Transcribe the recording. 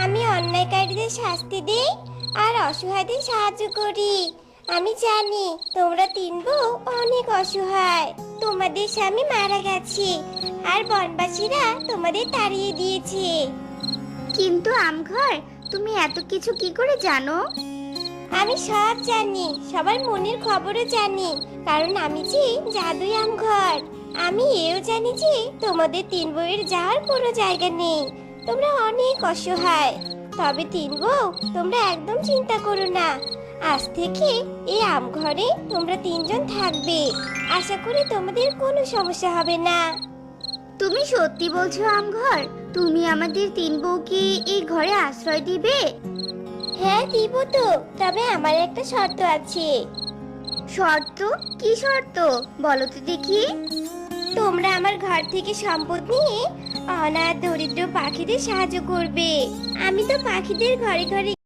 আমি অন্যায়কারীদের শাস্তি দিই আর অসহায়দের সাহায্য করি। আমি জানি তোমরা তিন বউ অনেক অসহায়। তোমাদের স্বামী মারা গেছে আর বনবাসীরা তোমাদের তাড়িয়ে দিয়েছে। কিন্তু আমঘর, তুমি এত কিছু কি করে জানো? আমি সব জানি, সবার মনের খবরও জানি, কারণ আমি যে জাদুই আমঘর। আমি এও জানি যে তোমাদের তিন বউয়ের যাওয়ার কোনো জায়গা নেই, তোমরা অনেক অসহায়। তবে তিন বউ, তোমরা একদম চিন্তা করো না। আজ থেকে এই আমঘরে তোমরা তিনজন থাকবে। আশা করি তোমাদের কোনো সমস্যা হবে না। তুমি সত্যি বলছো আমঘর? তুমি আমাদের তিন বউকে এই ঘরে আশ্রয় দিবে? হ্যাঁ দিব তো, তবে আমার একটা শর্ত আছে। শর্ত? কি শর্ত বলো তো দেখি। তোমরা আমার ঘর থেকে সম্পদ নিয়ে অনাথ দরিদ্র পাখিদের সাহায্য করবে। আমি তো পাখিদের ঘরে ঘরে